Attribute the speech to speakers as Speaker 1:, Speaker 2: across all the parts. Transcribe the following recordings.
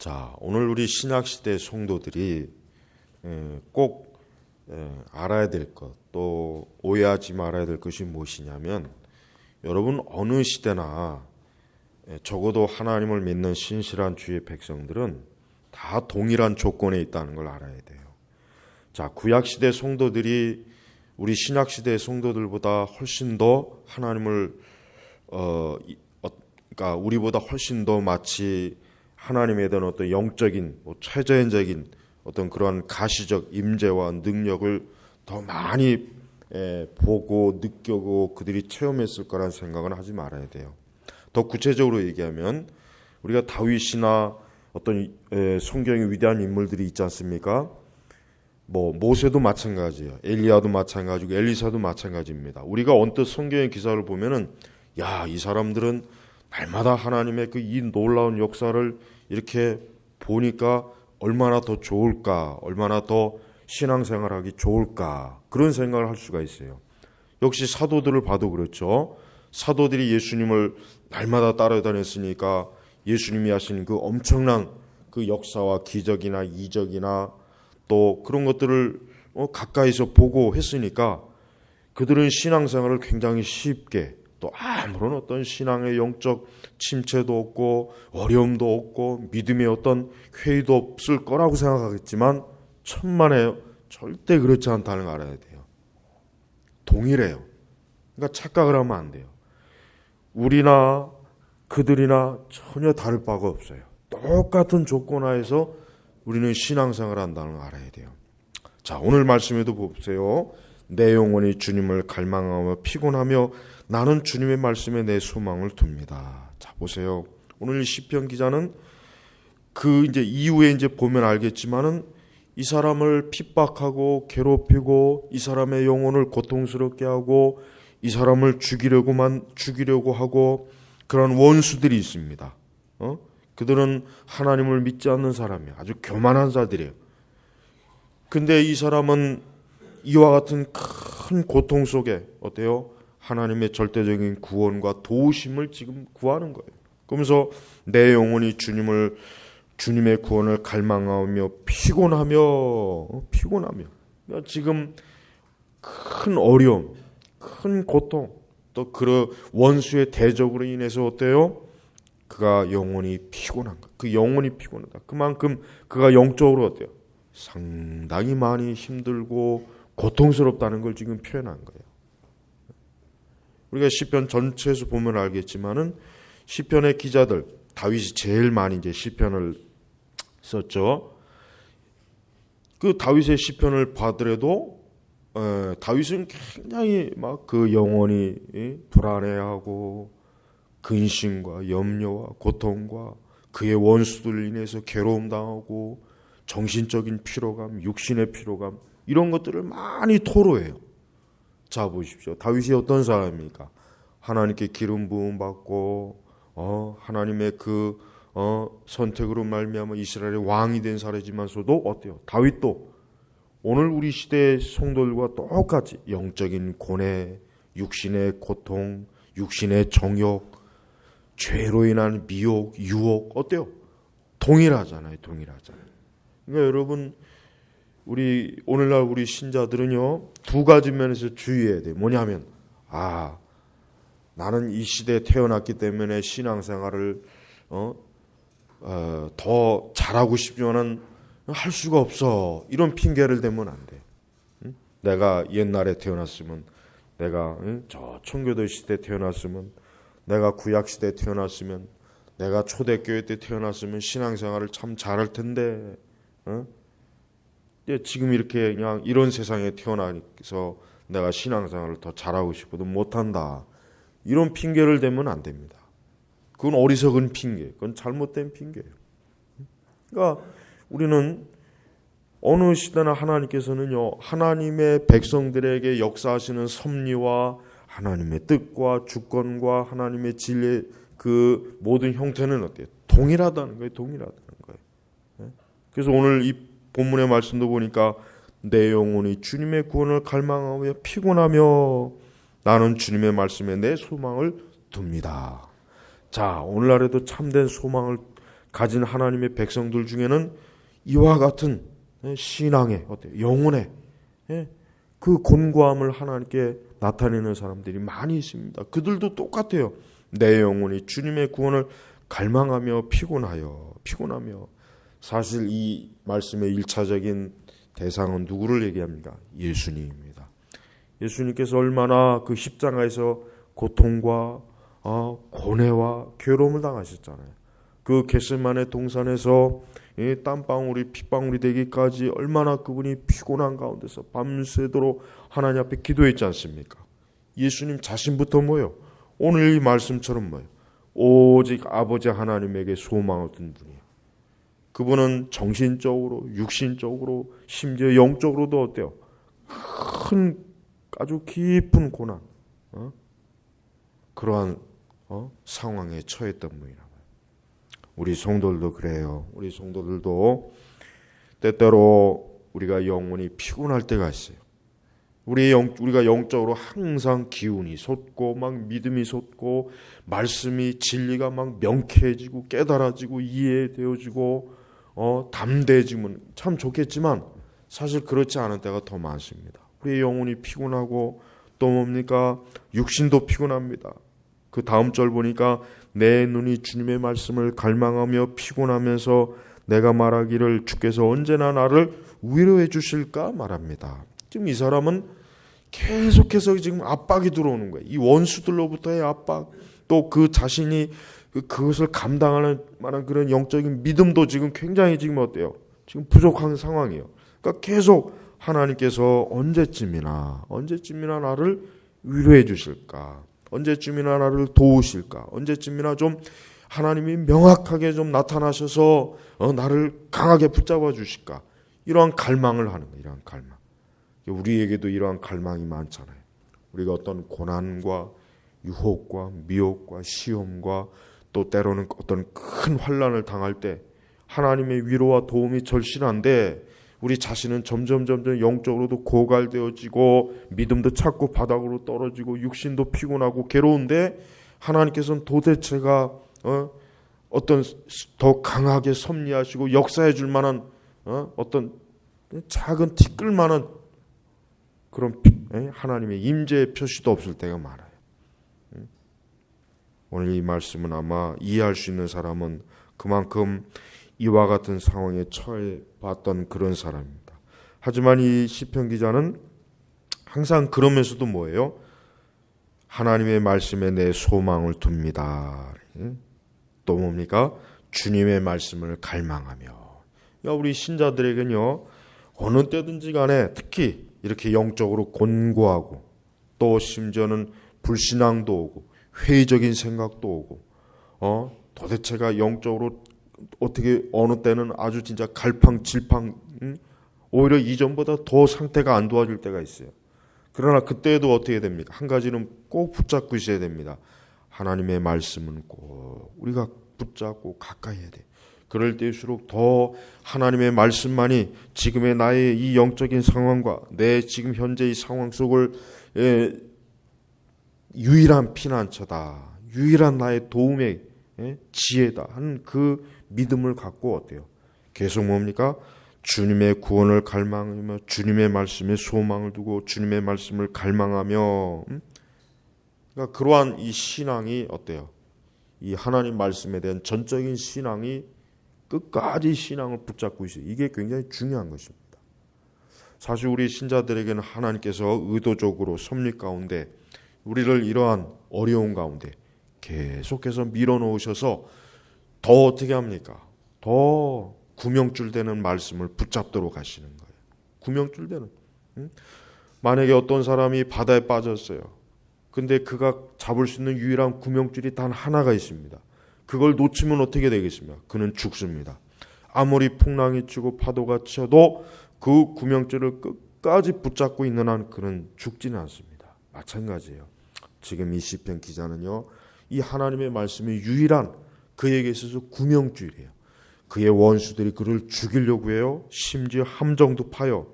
Speaker 1: 자, 오늘 우리 신약시대 성도들이 꼭 알아야 될 것, 또 오해하지 말아야 될 것이 무엇이냐면, 여러분 어느 시대나 적어도 하나님을 믿는 신실한 주의 백성들은 다 동일한 조건에 있다는 걸 알아야 돼요. 자, 구약시대 성도들이 우리 신약시대 성도들보다 훨씬 더 하나님을 그러니까 우리보다 훨씬 더 마치 하나님에 대한 어떤 영적인 최저인적인 어떤 그러한 가시적 임재와 능력을 더 많이 보고 느끼고 그들이 체험했을 거라는 생각은 하지 말아야 돼요. 더 구체적으로 얘기하면 우리가 다윗이나 어떤 성경의 위대한 인물들이 있지 않습니까? 모세도 마찬가지예요. 엘리야도 마찬가지고 엘리사도 마찬가지입니다. 우리가 언뜻 성경의 기사를 보면은 이 사람들은 날마다 하나님의 그 이 놀라운 역사를 이렇게 보니까 얼마나 더 좋을까, 얼마나 더 신앙생활하기 좋을까, 그런 생각을 할 수가 있어요. 역시 사도들을 봐도 그렇죠. 사도들이 예수님을 날마다 따라다녔으니까 예수님이 하신 그 엄청난 그 역사와 기적이나 이적이나 또 그런 것들을 가까이서 보고 했으니까 그들은 신앙생활을 굉장히 쉽게, 또 아무런 어떤 신앙의 영적 침체도 없고 어려움도 없고 믿음의 어떤 회의도 없을 거라고 생각하겠지만 천만에 절대 그렇지 않다는 걸 알아야 돼요. 동일해요. 그러니까 착각을 하면 안 돼요. 우리나 그들이나 전혀 다를 바가 없어요. 똑같은 조건 하에서 우리는 신앙생활을 한다는 걸 알아야 돼요. 자, 오늘 말씀에도 보세요. 내 영혼이 주님을 갈망하며 피곤하며 나는 주님의 말씀에 내 소망을 둡니다. 자, 보세요. 오늘 시편 기자는 그 이제 이후에 이제 보면 알겠지만은 이 사람을 핍박하고 괴롭히고 이 사람의 영혼을 고통스럽게 하고 이 사람을 죽이려고 하고 그런 원수들이 있습니다. 그들은 하나님을 믿지 않는 사람이에요. 아주 교만한 자들이에요. 근데 이 사람은 이와 같은 큰 고통 속에 어때요? 하나님의 절대적인 구원과 도우심을 지금 구하는 거예요. 그러면서 내 영혼이 주님의 구원을 갈망하며 피곤하며 그러니까 지금 큰 어려움, 큰 고통, 또 그 원수의 대적으로 인해서 어때요? 그가 영혼이 피곤한 거예요. 그 영혼이 피곤하다. 그만큼 그가 영적으로 어때요? 상당히 많이 힘들고 고통스럽다는 걸 지금 표현한 거예요. 우리가 시편 전체에서 보면 알겠지만은 시편의 기자들, 다윗이 제일 많이 이제 시편을 썼죠. 그 다윗의 시편을 봐더라도 다윗은 굉장히 막 그 영혼이 불안해하고 근심과 염려와 고통과 그의 원수들 인해서 괴로움 당하고 정신적인 피로감, 육신의 피로감 이런 것들을 많이 토로해요. 자, 보십시오. 다윗이 어떤 사람입니까? 하나님께 기름 부음 받고 하나님의 그 선택으로 말미암아 이스라엘의 왕이 된 사람이지만서도 어때요? 다윗도 오늘 우리 시대의 성도들과 똑같이 영적인 고뇌, 육신의 고통, 육신의 정욕, 죄로 인한 미혹, 유혹 어때요? 동일하잖아요. 그러니까 여러분 오늘날 우리 신자들은요, 두 가지 면에서 주의해야 돼요. 뭐냐면, 나는 이 시대에 태어났기 때문에 신앙생활을 더 잘하고 싶지만은 할 수가 없어. 이런 핑계를 대면 안 돼. 내가 옛날에 태어났으면, 내가 저 청교도 시대 태어났으면, 내가 구약 시대에 태어났으면, 내가 초대교회 때 태어났으면 신앙생활을 참 잘할 텐데. 지금 이렇게 그냥 이런 세상에 태어나서 내가 신앙생활을 더 잘하고 싶어도 못한다. 이런 핑계를 대면 안 됩니다. 그건 어리석은 핑계, 그건 잘못된 핑계예요. 그러니까 우리는 어느 시대나 하나님께서는요, 하나님의 백성들에게 역사하시는 섭리와 하나님의 뜻과 주권과 하나님의 진리의 그 모든 형태는 어때요? 동일하다는 거예요. 그래서 오늘 이 본문의 말씀도 보니까 내 영혼이 주님의 구원을 갈망하며 피곤하며 나는 주님의 말씀에 내 소망을 둡니다. 자, 오늘날에도 참된 소망을 가진 하나님의 백성들 중에는 이와 같은 신앙의 영혼의 그 곤고함을 하나님께 나타내는 사람들이 많이 있습니다. 그들도 똑같아요. 내 영혼이 주님의 구원을 갈망하며 피곤하며. 사실 이 말씀의 1차적인 대상은 누구를 얘기합니까? 예수님입니다. 예수님께서 얼마나 그 십자가에서 고통과 고뇌와 괴로움을 당하셨잖아요. 그 겟세마네 동산에서 땀방울이 핏방울이 되기까지 얼마나 그분이 피곤한 가운데서 밤새도록 하나님 앞에 기도했지 않습니까? 예수님 자신부터 뭐예요? 오늘 이 말씀처럼 뭐예요? 오직 아버지 하나님에게 소망을 둔 분이에요. 그분은 정신적으로, 육신적으로, 심지어 영적으로도 어때요? 큰 아주 깊은 고난, 그러한 상황에 처했던 분이라고요. 우리 성도들도 그래요. 우리 성도들도 때때로 우리가 영혼이 피곤할 때가 있어요. 우리가 영적으로 항상 기운이 솟고 막 믿음이 솟고 말씀이 진리가 막 명쾌해지고 깨달아지고 이해되어지고 담대해지면 참 좋겠지만 사실 그렇지 않은 때가 더 많습니다. 우리의 영혼이 피곤하고 또 뭡니까? 육신도 피곤합니다. 그 다음 절 보니까 내 눈이 주님의 말씀을 갈망하며 피곤하면서 내가 말하기를 주께서 언제나 나를 위로해 주실까 말합니다. 지금 이 사람은 계속해서 지금 압박이 들어오는 거예요. 이 원수들로부터의 압박, 또 그 자신이 그것을 감당하는 만한 그런 영적인 믿음도 지금 굉장히 지금 어때요? 지금 부족한 상황이에요. 그러니까 계속 하나님께서 언제쯤이나 나를 위로해 주실까? 언제쯤이나 나를 도우실까? 언제쯤이나 좀 하나님이 명확하게 좀 나타나셔서 나를 강하게 붙잡아 주실까? 이러한 갈망을 하는 거예요. 이러한 갈망. 우리에게도 이러한 갈망이 많잖아요. 우리가 어떤 고난과 유혹과 미혹과 시험과 또 때로는 어떤 큰 환난을 당할 때 하나님의 위로와 도움이 절실한데 우리 자신은 점점 영적으로도 고갈되어지고 믿음도 자꾸 바닥으로 떨어지고 육신도 피곤하고 괴로운데 하나님께서는 도대체가 어떤 더 강하게 섭리하시고 역사해 줄 만한 어떤 작은 티끌 만한 그런 하나님의 임재의 표시도 없을 때가 많아요. 오늘 이 말씀은 아마 이해할 수 있는 사람은 그만큼 이와 같은 상황에 처해 봤던 그런 사람입니다. 하지만 이 시편 기자는 항상 그러면서도 뭐예요? 하나님의 말씀에 내 소망을 둡니다. 또 뭡니까? 주님의 말씀을 갈망하며. 우리 신자들에게는요, 어느 때든지 간에 특히 이렇게 영적으로 곤고하고 또 심지어는 불신앙도 오고 회의적인 생각도 오고 도대체가 영적으로 어떻게 어느 때는 아주 진짜 갈팡질팡 오히려 이전보다 더 상태가 안 좋아질 때가 있어요. 그러나 그때에도 어떻게 됩니까? 한 가지는 꼭 붙잡고 있어야 됩니다. 하나님의 말씀은 꼭 우리가 붙잡고 가까이 해야 돼요. 그럴 때일수록 더 하나님의 말씀만이 지금의 나의 이 영적인 상황과 내 지금 현재 이 상황 속을 유일한 피난처다. 유일한 나의 도움의 지혜다 하는 그 믿음을 갖고 어때요? 계속 뭡니까? 주님의 구원을 갈망하며 주님의 말씀에 소망을 두고 주님의 말씀을 갈망하며 그러니까 그러한 이 신앙이 어때요? 이 하나님 말씀에 대한 전적인 신앙이 끝까지 신앙을 붙잡고 있어요. 이게 굉장히 중요한 것입니다. 사실 우리 신자들에게는 하나님께서 의도적으로 섭리 가운데 우리를 이러한 어려운 가운데 계속해서 밀어놓으셔서 더 어떻게 합니까? 더 구명줄 되는 말씀을 붙잡도록 하시는 거예요. 구명줄 되는. 만약에 어떤 사람이 바다에 빠졌어요. 근데 그가 잡을 수 있는 유일한 구명줄이 단 하나가 있습니다. 그걸 놓치면 어떻게 되겠습니까? 그는 죽습니다. 아무리 풍랑이 치고 파도가 쳐도 그 구명줄을 끝까지 붙잡고 있는 한 그는 죽지는 않습니다. 마찬가지예요. 지금 이 시편 기자는요, 이 하나님의 말씀이 유일한 그에게 있어서 구명줄이에요. 그의 원수들이 그를 죽이려고 해요. 심지어 함정도 파요.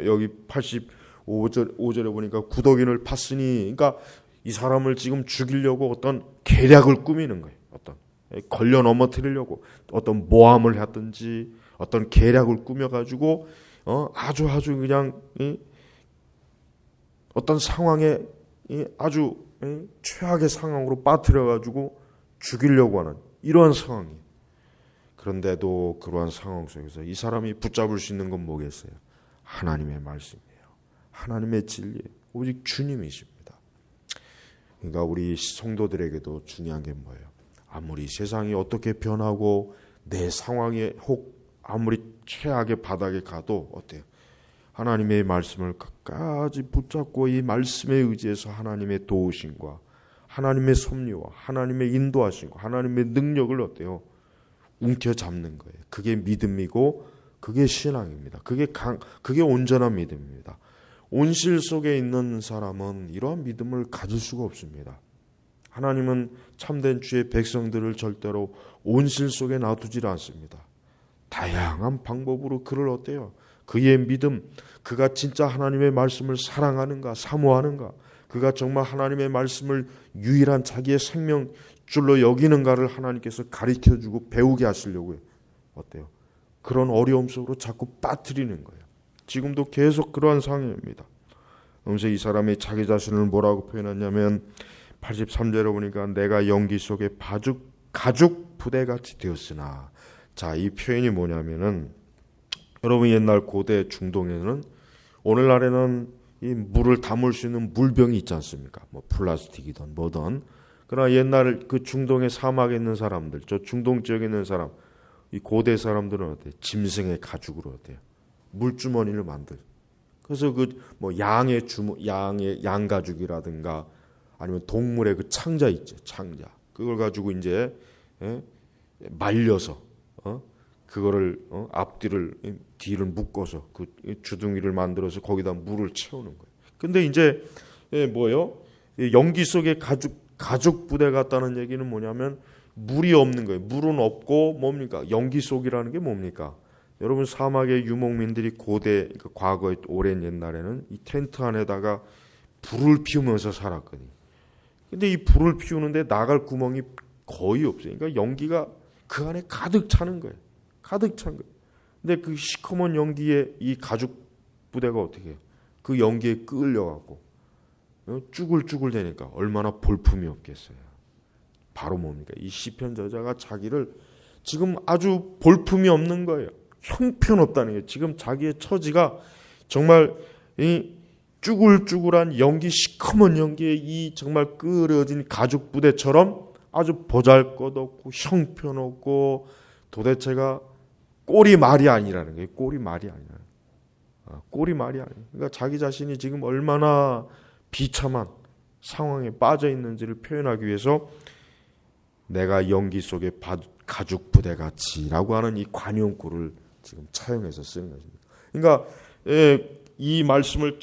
Speaker 1: 여기 85절에 보니까 구더기를 팠으니, 그러니까 이 사람을 지금 죽이려고 어떤 계략을 꾸미는 거예요. 어떤 걸려 넘어뜨리려고 어떤 모함을 하든지 어떤 계략을 꾸며가지고 아주 그냥 어떤 상황에 아주 최악의 상황으로 빠뜨려가지고 죽이려고 하는 이러한 상황이에요. 그런데도 그러한 상황 속에서 이 사람이 붙잡을 수 있는 건 뭐겠어요? 하나님의 말씀이에요. 하나님의 진리예요. 오직 주님이십니다. 그러니까 우리 성도들에게도 중요한 게 뭐예요? 아무리 세상이 어떻게 변하고 내 상황에 혹 아무리 최악의 바닥에 가도 어때요? 하나님의 말씀을 끝까지 붙잡고 이 말씀에 의지해서 하나님의 도우심과 하나님의 섭리와 하나님의 인도하심과 하나님의 능력을 어때요? 움켜잡는 거예요. 그게 믿음이고 그게 신앙입니다. 그게 온전한 믿음입니다. 온실 속에 있는 사람은 이러한 믿음을 가질 수가 없습니다. 하나님은 참된 주의 백성들을 절대로 온실 속에 놔두질 않습니다. 다양한 방법으로 그를 어때요? 그의 믿음, 그가 진짜 하나님의 말씀을 사랑하는가, 사모하는가, 그가 정말 하나님의 말씀을 유일한 자기의 생명줄로 여기는가를 하나님께서 가르쳐주고 배우게 하시려고 어때요? 그런 어려움 속으로 자꾸 빠뜨리는 거예요. 지금도 계속 그러한 상황입니다. 그래서 이 사람이 자기 자신을 뭐라고 표현하냐면 83절에 보니까 내가 연기 속에 가죽 부대같이 되었으나, 자, 이 표현이 뭐냐면은 여러분 옛날 고대 중동에는 오늘날에는 이 물을 담을 수 있는 물병이 있지 않습니까? 뭐 플라스틱이든 뭐든. 그러나 옛날 그 중동의 사막에 있는 사람들, 저 중동 지역에 있는 사람, 이 고대 사람들은 어때요? 짐승의 가죽으로 어때요? 물주머니를 만들. 그래서 그 뭐 양의 양가죽이라든가 아니면 동물의 그 창자 있죠, 창자. 그걸 가지고 이제 말려서 그거를 뒤를 묶어서 그 주둥이를 만들어서 거기다 물을 채우는 거예요. 근데 이제 뭐요? 연기 속에 가죽 부대 같다는 얘기는 뭐냐면 물이 없는 거예요. 물은 없고 뭡니까? 연기 속이라는 게 뭡니까? 여러분 사막의 유목민들이 고대 과거에 오랜 옛날에는 이 텐트 안에다가 불을 피우면서 살았거든요. 근데 이 불을 피우는데 나갈 구멍이 거의 없어요. 그러니까 연기가 그 안에 가득 차는 거예요. 가득 찬 거예요. 근데 그 시커먼 연기에 이 가죽 부대가 어떻게 해요? 그 연기에 끌려가고 쭈글쭈글 되니까 얼마나 볼품이 없겠어요. 바로 뭡니까? 이 시편 저자가 자기를 지금 아주 볼품이 없는 거예요. 형편없다는 거예요. 지금 자기의 처지가 정말 이 쭈글쭈글한 연기, 시커먼 연기에 이 정말 끓여진 가죽 부대처럼 아주 보잘것없고 형편없고 도대체가 꼴이 말이 아니라는 거예요. 꼴이 말이 아니라. 꼴이 말이 아니에요. 그러니까 자기 자신이 지금 얼마나 비참한 상황에 빠져 있는지를 표현하기 위해서 내가 연기 속에 가죽 부대같이라고 하는 이 관용구를 지금 차용해서 쓰는 것입니다. 그러니까 이 말씀을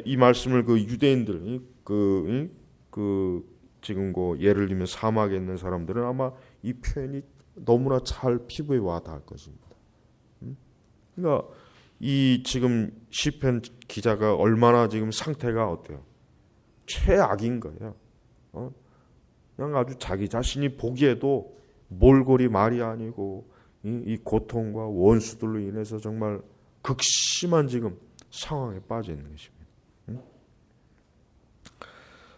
Speaker 1: 이 말씀을 그 유대인들 지금 예를 들면 사막에 있는 사람들은 아마 이 표현이 너무나 잘 피부에 와 닿을 것입니다. 그러니까 이 지금 시편 기자가 얼마나 지금 상태가 어때요? 최악인 거예요. 그냥 아주 자기 자신이 보기에도 몰골이 말이 아니고 이 고통과 원수들로 인해서 정말 극심한 지금 상황에 빠져 있는 것입니다.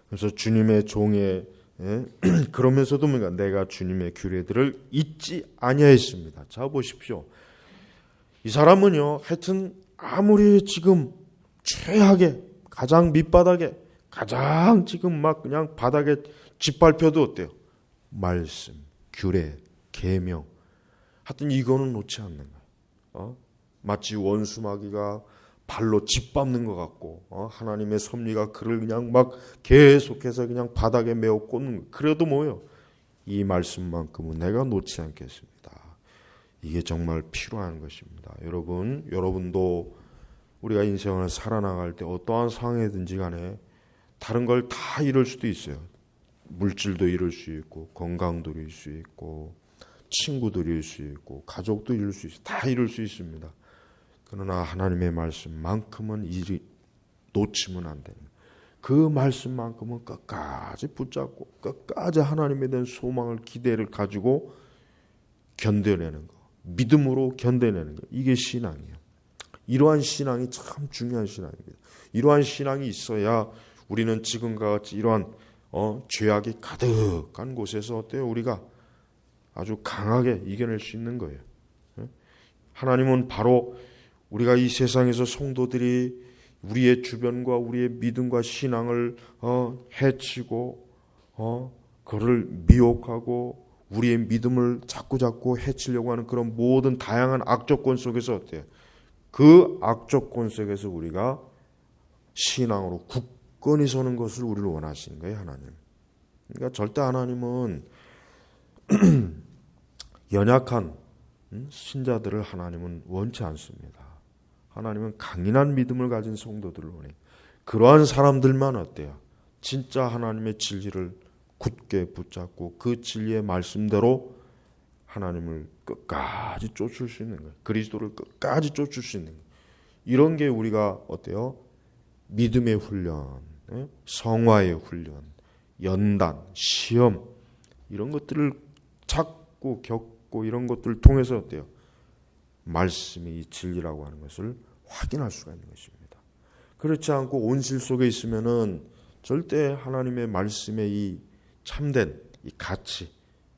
Speaker 1: 그래서 주님의 종의 그러면서도 뭔가 내가 주님의 규례들을 잊지 아니하였습니다. 자 보십시오. 이 사람은요, 하여튼 아무리 지금 최악의 가장 밑바닥에 가장 지금 막 그냥 바닥에 짓밟혀도 어때요? 말씀, 규례, 계명, 하여튼 이거는 놓지 않는 거예요. 마치 원수마귀가 발로 짓밟는 것 같고 하나님의 섭리가 그를 그냥 막 계속해서 그냥 바닥에 메어 꽂는 거예요. 그래도 뭐예요? 이 말씀만큼은 내가 놓지 않겠습니다. 이게 정말 필요한 것입니다. 여러분도 우리가 인생을 살아나갈 때 어떠한 상황이든지 간에 다른 걸 다 잃을 수도 있어요. 물질도 잃을 수 있고 건강도 잃을 수 있고 친구도 잃을 수 있고 가족도 잃을 수 있어요. 다 잃을 수 있습니다. 그러나 하나님의 말씀만큼은 놓치면 안 되는 거예요. 그 말씀만큼은 끝까지 붙잡고 끝까지 하나님에 대한 소망을 기대를 가지고 견뎌내는 거, 믿음으로 견뎌내는 거, 이게 신앙이에요. 이러한 신앙이 참 중요한 신앙입니다. 이러한 신앙이 있어야 우리는 지금과 같이 이러한 죄악이 가득한 곳에서 어때요? 우리가 아주 강하게 이겨낼 수 있는 거예요. 하나님은 바로 우리가 이 세상에서 성도들이 우리의 주변과 우리의 믿음과 신앙을 해치고 그를 미혹하고 우리의 믿음을 자꾸 해치려고 하는 그런 모든 다양한 악조건 속에서 어때요? 그 악조건 속에서 우리가 신앙으로 굳건히 서는 것을 우리를 원하시는 거예요, 하나님. 그러니까 절대 하나님은 연약한 신자들을 하나님은 원치 않습니다. 하나님은 강인한 믿음을 가진 성도들을 원해요. 그러한 사람들만 어때요? 진짜 하나님의 진리를 굳게 붙잡고 그 진리의 말씀대로 하나님을 끝까지 쫓을 수 있는 거예요. 그리스도를 끝까지 쫓을 수 있는 거예요. 이런 게 우리가 어때요? 믿음의 훈련, 성화의 훈련, 연단, 시험 이런 것들을 찾고 겪고 이런 것들을 통해서 어때요? 말씀이 진리라고 하는 것을 확인할 수가 있는 것입니다. 그렇지 않고 온실 속에 있으면은 절대 하나님의 말씀의 이 참된 이 가치,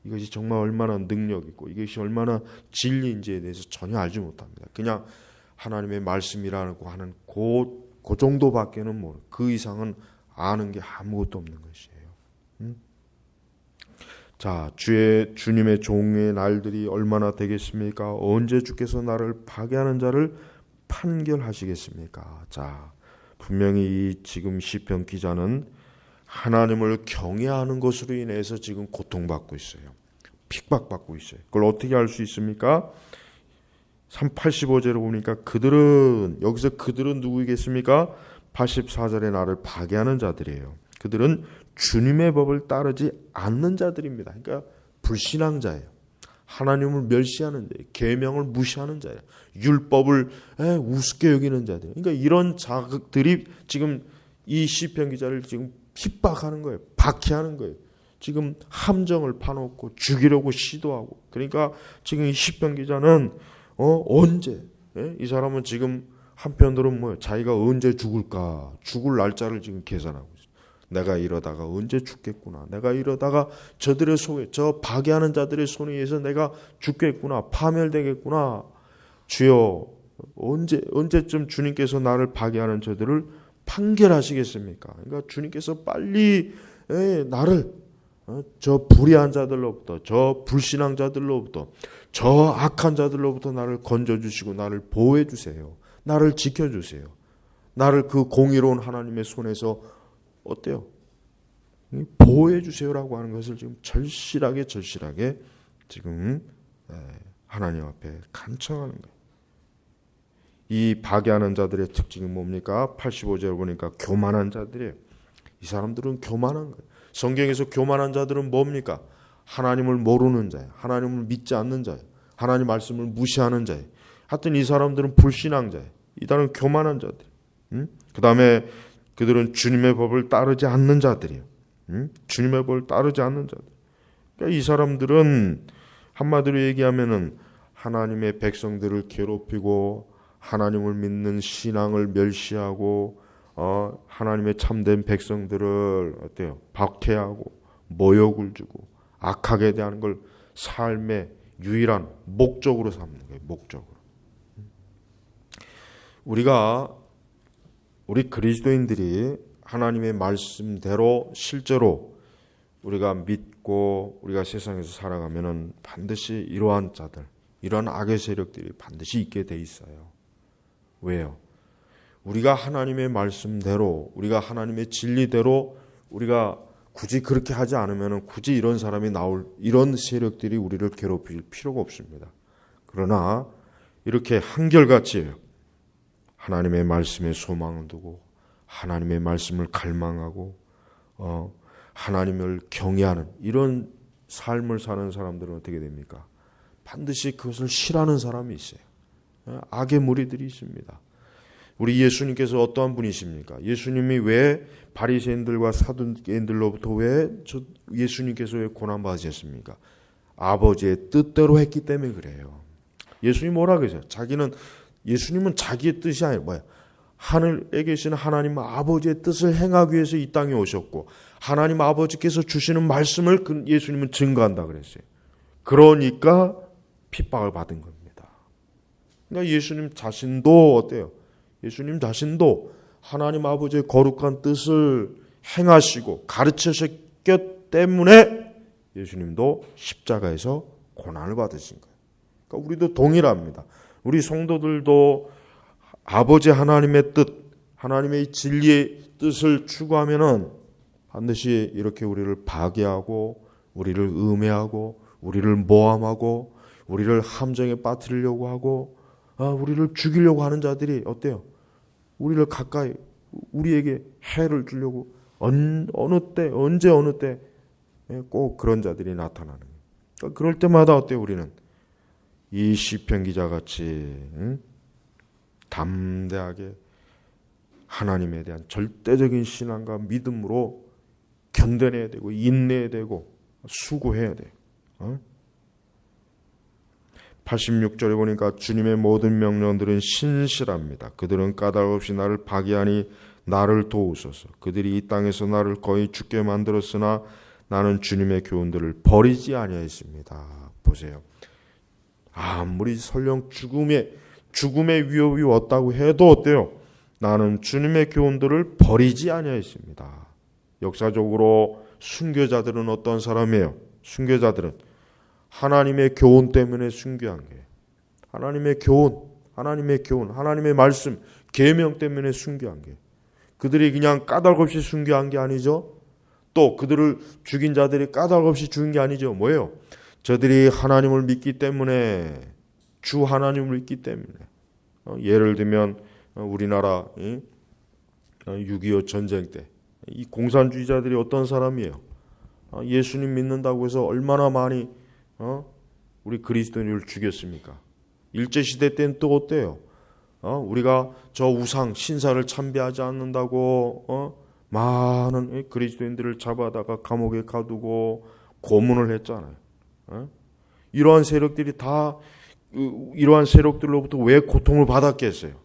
Speaker 1: 이것이 정말 얼마나 능력 있고 이것이 얼마나 진리인지에 대해서 전혀 알지 못합니다. 그냥 하나님의 말씀이라고 하는 그 정도밖에는 모르고 그 이상은 아는 게 아무것도 없는 것이에요. 자, 주님의 종의 날들이 얼마나 되겠습니까? 언제 주께서 나를 파괴하는 자를 판결하시겠습니까? 자, 분명히 이 지금 시편 기자는 하나님을 경외하는 것으로 인해서 지금 고통받고 있어요. 핍박받고 있어요. 그걸 어떻게 알 수 있습니까? 85절에 보니까 여기서 그들은 누구이겠습니까? 84절에 나를 파괴하는 자들이에요. 그들은 주님의 법을 따르지 않는 자들입니다. 그러니까 불신앙자예요. 하나님을 멸시하는 자예요. 계명을 무시하는 자예요. 율법을 우습게 여기는 자들. 그러니까 이런 자들이 지금 이 시편 기자를 지금 핍박하는 거예요. 박해하는 거예요. 지금 함정을 파놓고 죽이려고 시도하고. 그러니까 지금 이 시편 기자는 언제? 이 사람은 지금 한편으로는 뭐예요? 자기가 언제 죽을까? 죽을 날짜를 지금 계산하고 있어요. 내가 이러다가 언제 죽겠구나. 내가 이러다가 저들의 속에 저 파괴하는 자들의 손에 의해서 내가 죽겠구나. 파멸되겠구나. 주여 언제쯤 주님께서 나를 파괴하는 저들을 판결하시겠습니까? 그러니까 주님께서 빨리 나를 저 불의한 자들로부터 저 불신앙 자들로부터 저 악한 자들로부터 나를 건져주시고 나를 보호해 주세요. 나를 지켜주세요. 나를 그 공의로운 하나님의 손에서 어때요? 보호해 주세요라고 하는 것을 지금 절실하게 지금 하나님 앞에 간청하는 거예요. 이 파괴하는 자들의 특징이 뭡니까? 85절에 보니까 교만한 자들이에요. 이 사람들은 교만한 거예요. 성경에서 교만한 자들은 뭡니까? 하나님을 모르는 자예요. 하나님을 믿지 않는 자예요. 하나님 말씀을 무시하는 자예요. 하여튼 이 사람들은 불신앙자예요. 이들은 교만한 자들. 그 다음에 그들은 주님의 법을 따르지 않는 자들이에요. 주님의 법을 따르지 않는 자들. 그러니까 이 사람들은 한마디로 얘기하면은 하나님의 백성들을 괴롭히고 하나님을 믿는 신앙을 멸시하고 하나님의 참된 백성들을 어때요? 박해하고 모욕을 주고 악하게 대하는 걸 삶의 유일한 목적으로 삼는 거예요. 목적으로. 우리 그리스도인들이 하나님의 말씀대로 실제로 우리가 믿고 우리가 세상에서 살아가면은 반드시 이러한 자들, 이러한 악의 세력들이 반드시 있게 돼 있어요. 왜요? 우리가 하나님의 말씀대로, 우리가 하나님의 진리대로 우리가 굳이 그렇게 하지 않으면 굳이 이런 사람이 이런 세력들이 우리를 괴롭힐 필요가 없습니다. 그러나 이렇게 한결같이 하나님의 말씀에 소망을 두고 하나님의 말씀을 갈망하고 하나님을 경외하는 이런 삶을 사는 사람들은 어떻게 됩니까? 반드시 그것을 싫어하는 사람이 있어요. 악의 무리들이 있습니다. 우리 예수님께서 어떠한 분이십니까? 예수님이 왜 바리새인들과 사두개인들로부터 왜 예수님께서 왜 고난받으셨습니까? 아버지의 뜻대로 했기 때문에 그래요. 예수님 뭐라 그러세요? 예수님은 자기의 뜻이 아니라 뭐야? 하늘에 계시는 하나님 아버지의 뜻을 행하기 위해서 이 땅에 오셨고 하나님 아버지께서 주시는 말씀을 예수님은 증거한다 그랬어요. 그러니까 핍박을 받은 겁니다. 그러니까 예수님 자신도 어때요? 예수님 자신도 하나님 아버지의 거룩한 뜻을 행하시고 가르치셨기 때문에 예수님도 십자가에서 고난을 받으신 거예요. 그러니까 우리도 동일합니다. 우리 성도들도 아버지 하나님의 뜻, 하나님의 진리의 뜻을 추구하면은 반드시 이렇게 우리를 파괴하고 우리를 음해하고 우리를 모함하고 우리를 함정에 빠뜨리려고 하고 우리를 죽이려고 하는 자들이 어때요? 우리를 가까이 우리에게 해를 주려고 어느 때 언제 어느 때 꼭 그런 자들이 나타나는 거예요. 그러니까 그럴 때마다 어때요? 우리는 이 시편 기자 같이 담대하게 하나님에 대한 절대적인 신앙과 믿음으로 견뎌내야 되고 인내해야 되고 수고해야 돼요. 86절에 보니까 주님의 모든 명령들은 신실합니다. 그들은 까닭 없이 나를 파괴하니 나를 도우소서. 그들이 이 땅에서 나를 거의 죽게 만들었으나 나는 주님의 교훈들을 버리지 아니하였습니다. 보세요. 아무리 설령 죽음의 위협이 왔다고 해도 어때요? 나는 주님의 교훈들을 버리지 아니하였습니다. 역사적으로 순교자들은 어떤 사람이에요? 순교자들은 하나님의 교훈 때문에 순교한 거예요. 하나님의 교훈, 하나님의 말씀, 계명 때문에 순교한 거예요. 그들이 그냥 까닭 없이 순교한 게 아니죠. 또 그들을 죽인 자들이 까닭 없이 죽은 게 아니죠. 뭐예요? 저들이 하나님을 믿기 때문에, 주 하나님을 믿기 때문에. 예를 들면 우리나라 6.25 전쟁 때 이 공산주의자들이 어떤 사람이에요? 예수님 믿는다고 해서 얼마나 많이 우리 그리스도인을 죽였습니까? 일제시대 때는 또 어때요? 우리가 저 우상 신사를 참배하지 않는다고 많은 그리스도인들을 잡아다가 감옥에 가두고 고문을 했잖아요. 이러한 세력들이 다 이러한 세력들로부터 왜 고통을 받았겠어요?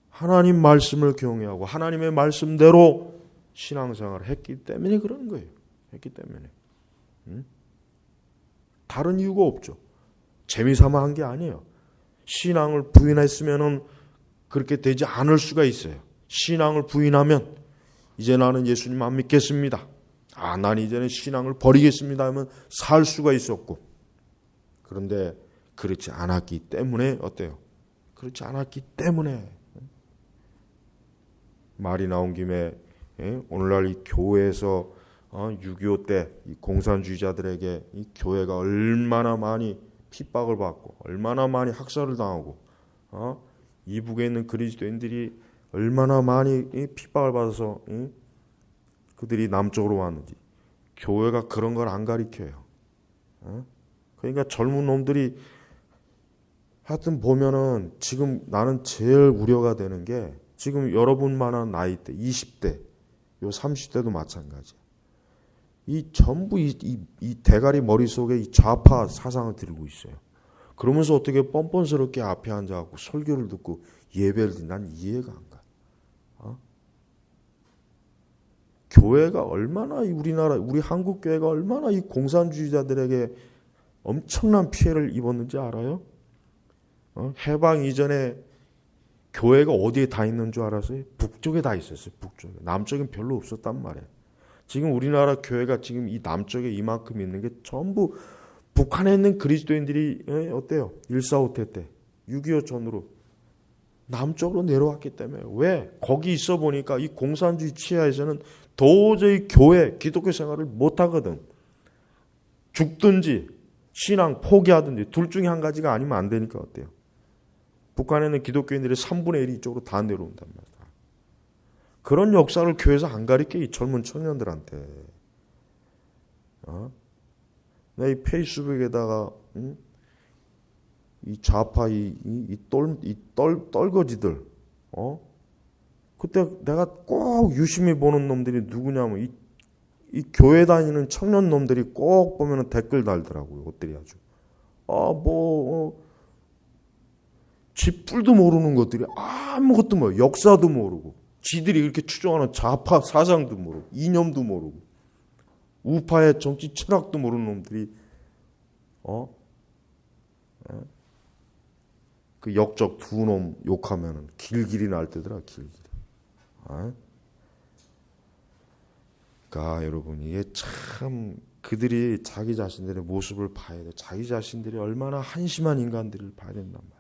Speaker 1: 하나님 말씀을 경외하고 하나님의 말씀대로 신앙생활을 했기 때문에 그런 거예요. 했기 때문에. 다른 이유가 없죠. 재미삼아 한 게 아니에요. 신앙을 부인했으면은 그렇게 되지 않을 수가 있어요. 신앙을 부인하면 이제 나는 예수님 안 믿겠습니다. 난 이제는 신앙을 버리겠습니다 하면 살 수가 있었고, 그런데 그렇지 않았기 때문에 어때요? 그렇지 않았기 때문에 말이 나온 김에 오늘날 이 교회에서 6.25 때 이 공산주의자들에게 이 교회가 얼마나 많이 핍박을 받고 얼마나 많이 학살을 당하고 이북에 있는 그리스도인들이 얼마나 많이 핍박을 받아서 그들이 남쪽으로 왔는지 교회가 그런 걸 안 가르쳐요. 그러니까 젊은 놈들이 하여튼 보면은 지금 나는 제일 우려가 되는 게 지금 여러분만한 나이대 20대 요 30대도 마찬가지예요. 이 전부 이 대가리 머릿속에 이 좌파 사상을 들고 있어요. 그러면서 어떻게 뻔뻔스럽게 앞에 앉아갖고 설교를 듣고 예배를 듣는 난 이해가 안 가. 교회가 얼마나 우리 한국 교회가 얼마나 이 공산주의자들에게 엄청난 피해를 입었는지 알아요? 해방 이전에 교회가 어디에 다 있는 줄 알았어요? 북쪽에 다 있었어요. 북쪽에. 남쪽엔 별로 없었단 말이에요. 지금 우리나라 교회가 지금 이 남쪽에 이만큼 있는 게 전부 북한에 있는 그리스도인들이 어때요? 1.4.5태 때 6.25 전후로 남쪽으로 내려왔기 때문에. 왜? 거기 있어 보니까 이 공산주의 치하에서는 도저히 교회, 기독교 생활을 못하거든. 죽든지 신앙 포기하든지 둘 중에 한 가지가 아니면 안 되니까 어때요? 북한에는 기독교인들이 3분의 1이 이쪽으로 다 내려온단 말이야. 그런 역사를 교회에서 안 가르쳐, 이 젊은 청년들한테. 내 이 페이스북에다가 이 좌파 떨거지들, 그때 내가 꼭 유심히 보는 놈들이 누구냐면 이 교회 다니는 청년 놈들이 꼭 보면은 댓글 달더라고요. 것들이 아주 쥐뿔도 모르는 것들이 아무것도 모르고 역사도 모르고 지들이 이렇게 추종하는 좌파 사상도 모르고 이념도 모르고 우파의 정치 철학도 모르는 놈들이 그 역적 두 놈 욕하면은 길길이 날 때더라. 길길이. 그러니까 여러분 이게 참 그들이 자기 자신들의 모습을 봐야 돼. 자기 자신들이 얼마나 한심한 인간들을 봐야 된단 말이야.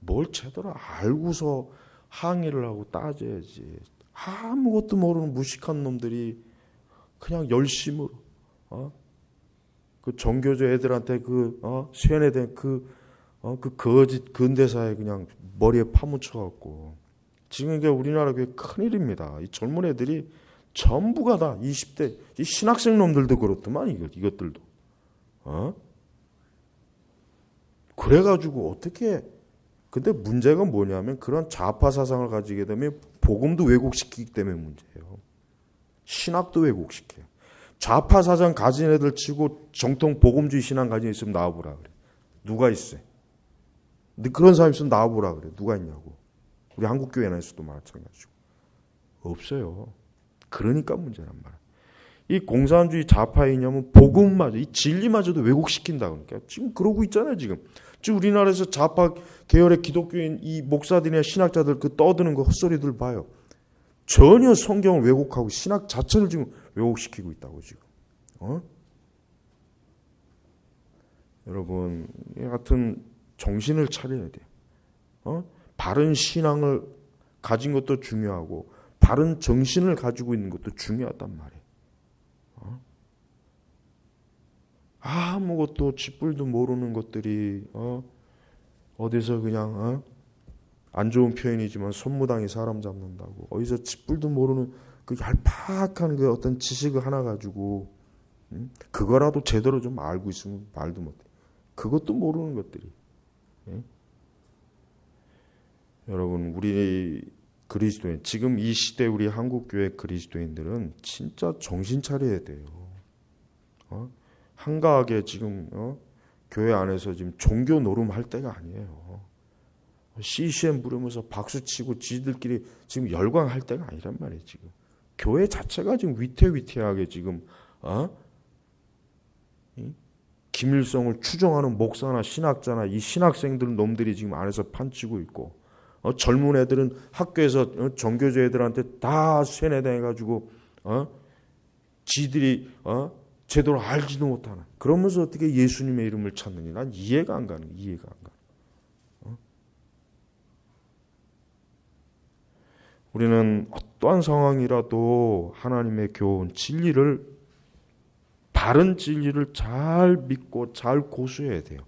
Speaker 1: 뭘 제대로 알고서 항의를 하고 따져야지. 아무것도 모르는 무식한 놈들이 그냥 열심으로 그 정교조 애들한테 세뇌된 그 거짓 근대사에 그냥 머리에 파묻혀갖고 지금 이게 우리나라 꽤 큰일입니다. 이 젊은 애들이 전부가 다 20대 이 신학생 놈들도 그렇더만 이것들도 그래가지고 어떻게 근데 문제가 뭐냐면 그런 좌파 사상을 가지게 되면 복음도 왜곡시키기 때문에 문제예요. 신학도 왜곡시켜요. 좌파 사상 가진 애들 치고 정통 복음주의 신앙 가진 애 있으면 나와보라 그래. 누가 있어요? 근데 그런 사람 있으면 나와보라 그래. 누가 있냐고. 우리 한국교회 안에서도 마찬가지고. 없어요. 그러니까 문제란 말이야. 이 공산주의 좌파 이념은 복음마저, 이 진리마저도 왜곡시킨다. 그러니까 지금 그러고 있잖아요, 지금. 지금 우리나라에서 좌파 계열의 기독교인 이 목사들이나 신학자들 그 떠드는 거 헛소리들 봐요. 전혀 성경을 왜곡하고 신학 자체를 지금 왜곡시키고 있다고 지금. 여러분, 이 같은 정신을 차려야 돼요. 바른 신앙을 가진 것도 중요하고 바른 정신을 가지고 있는 것도 중요하단 말이에요. 아무것도 쥐뿔도 모르는 것들이 어디서 그냥 안 좋은 표현이지만 손무당이 사람 잡는다고 어디서 쥐뿔도 모르는 그 얄팍한 그 어떤 지식을 하나 가지고 그거라도 제대로 좀 알고 있으면 말도 못해. 그것도 모르는 것들이. 여러분 우리 그리스도인 지금 이 시대 우리 한국교회 그리스도인들은 진짜 정신 차려야 돼요. 한가하게 지금 교회 안에서 지금 종교 노름할 때가 아니에요. CCM 부르면서 박수치고 지들끼리 지금 열광할 때가 아니란 말이에요. 지금 교회 자체가 지금 위태위태하게 지금 김일성을 추종하는 목사나 신학자나 이 신학생들 놈들이 지금 안에서 판치고 있고 젊은 애들은 학교에서 정교조 애들한테 다 세뇌돼가지고 지들이 제대로 알지도 못하는 그러면서 어떻게 예수님의 이름을 찾느니 난 이해가 안 가는 이해가 안 가는. 우리는 어떠한 상황이라도 하나님의 교훈 진리를 바른 진리를 잘 믿고 잘 고수해야 돼요.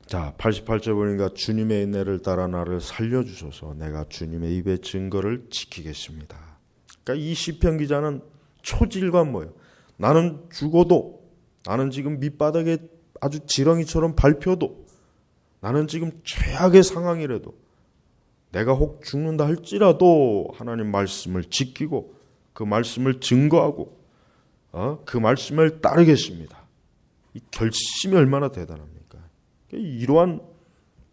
Speaker 1: 자, 88절 보니까 주님의 인내를 따라 나를 살려주소서 내가 주님의 입의 증거를 지키겠습니다. 그러니까 이 시편 기자는 초질관 뭐예요? 나는 죽어도 나는 지금 밑바닥에 아주 지렁이처럼 밟혀도 나는 지금 최악의 상황이라도 내가 혹 죽는다 할지라도 하나님 말씀을 지키고 그 말씀을 증거하고 그 말씀을 따르겠습니다. 이 결심이 얼마나 대단합니까? 이러한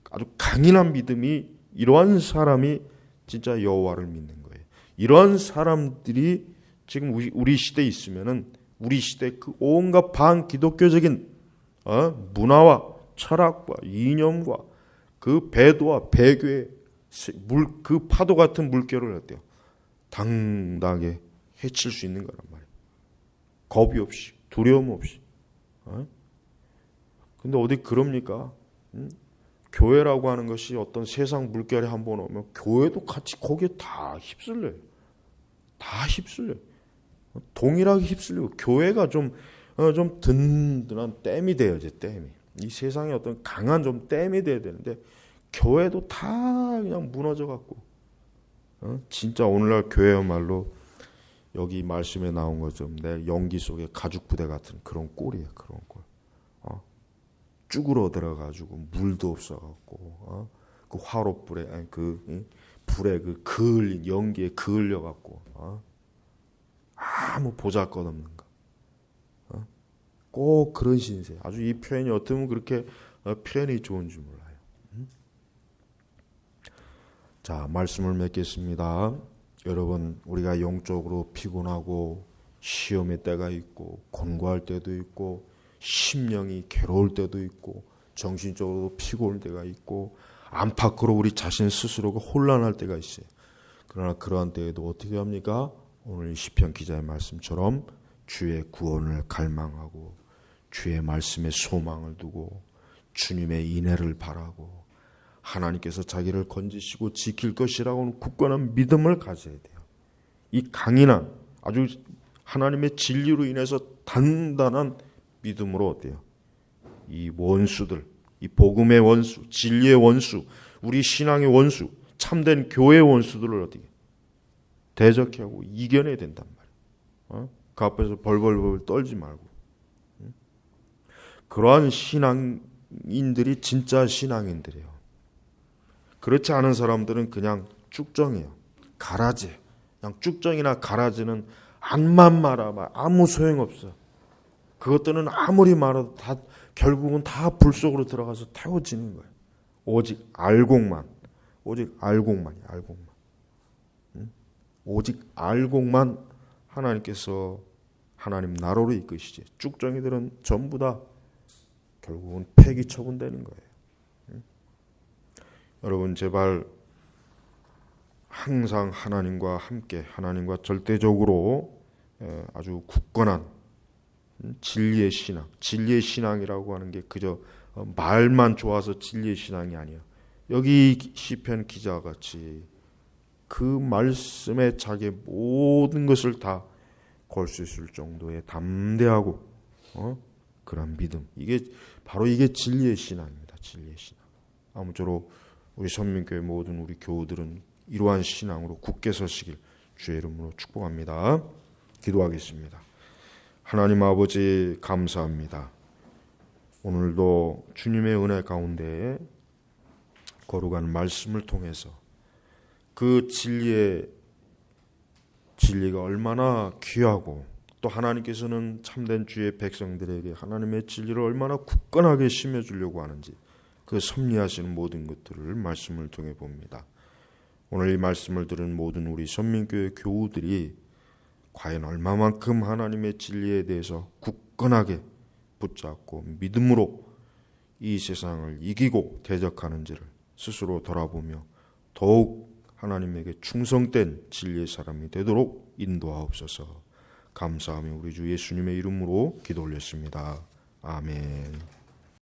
Speaker 1: 아주 강인한 믿음이 이러한 사람이 진짜 여호와를 믿는 거예요. 이러한 사람들이 지금 우리 시대에 있으면은 우리 시대 그 온갖 반기독교적인 문화와 철학과 이념과 그 배도와 배교의 그 파도 같은 물결을 어때요? 당당하게 해칠 수 있는 거란 말이에요. 겁이 없이 두려움 없이. 근데 어디 그럽니까? 교회라고 하는 것이 어떤 세상 물결에 한번 오면 교회도 같이 거기에 다 휩쓸려요. 다 휩쓸려요. 동일하게 휩쓸리고 교회가 좀 든든한 댐이 돼야지 댐이. 이 세상에 어떤 강한 좀 댐이 돼야 되는데 교회도 다 그냥 무너져 갖고 진짜 오늘날 교회야말로 여기 말씀에 나온 것처럼 내 연기 속에 가죽 부대 같은 그런 꼴이에요. 그런 꼴. 쭈그러들어가지고 물도 없어갖고 그 화롯불에 아니 불에 연기에 그을려갖고 아무 보잘것없는 거. 꼭 그런 신세. 아주 이 표현이 어쩌면 그렇게 표현이 좋은 줄 몰라요. 자, 말씀을 맺겠습니다. 여러분, 우리가 영적으로 피곤하고 시험의 때가 있고 곤고할 때도 있고 심령이 괴로울 때도 있고 정신적으로 피곤할 때가 있고 안팎으로 우리 자신 스스로가 혼란할 때가 있어요. 그러나 그러한 때에도 어떻게 합니까? 오늘 시편 기자의 말씀처럼 주의 구원을 갈망하고 주의 말씀에 소망을 두고 주님의 인애를 바라고 하나님께서 자기를 건지시고 지킬 것이라고는 굳건한 믿음을 가져야 돼요. 이 강인한 아주 하나님의 진리로 인해서 단단한 믿음으로 어때요? 이 원수들, 이 복음의 원수, 진리의 원수, 우리 신앙의 원수, 참된 교회의 원수들을 어떻게 대적하고 이겨내야 된단 말이에요. 그 앞에서 벌벌벌 떨지 말고. 그러한 신앙인들이 진짜 신앙인들이에요. 그렇지 않은 사람들은 그냥 쭉정이에요. 가라지. 그냥 쭉정이나 가라지는 암만 말하면 아무 소용없어. 그것들은 아무리 말해도 결국은 다 불 속으로 들어가서 태워지는 거예요. 오직 알곡만. 오직 알곡만이에요. 알곡만. 오직 알곡만 하나님께서 하나님 나라로 이끄시지. 쭉정이들은 전부 다 결국은 폐기 처분되는 거예요. 여러분 제발 항상 하나님과 함께 하나님과 절대적으로 아주 굳건한 진리의 신앙. 진리의 신앙이라고 하는 게 그저 말만 좋아서 진리의 신앙이 아니에요. 여기 시편 기자와 같이 그 말씀에 자기의 모든 것을 다 걸 수 있을 정도의 담대하고 그런 믿음. 이게 진리의 신앙입니다. 진리의 신앙. 아무쪼록 우리 선민교회 모든 우리 교우들은 이러한 신앙으로 굳게 서시길 주의 이름으로 축복합니다. 기도하겠습니다. 하나님 아버지 감사합니다. 오늘도 주님의 은혜 가운데 거룩한 말씀을 통해서 그 진리가 얼마나 귀하고 또 하나님께서는 참된 주의 백성들에게 하나님의 진리를 얼마나 굳건하게 심어주려고 하는지 그 섭리하시는 모든 것들을 말씀을 통해 봅니다. 오늘 이 말씀을 들은 모든 우리 선민교회 교우들이 과연 얼마만큼 하나님의 진리에 대해서 굳건하게 붙잡고 믿음으로 이 세상을 이기고 대적하는지를 스스로 돌아보며 더욱 하나님에게 충성된 진리의 사람이 되도록 인도하옵소서. 감사하며 우리 주 예수님의 이름으로 기도 올렸습니다. 아멘.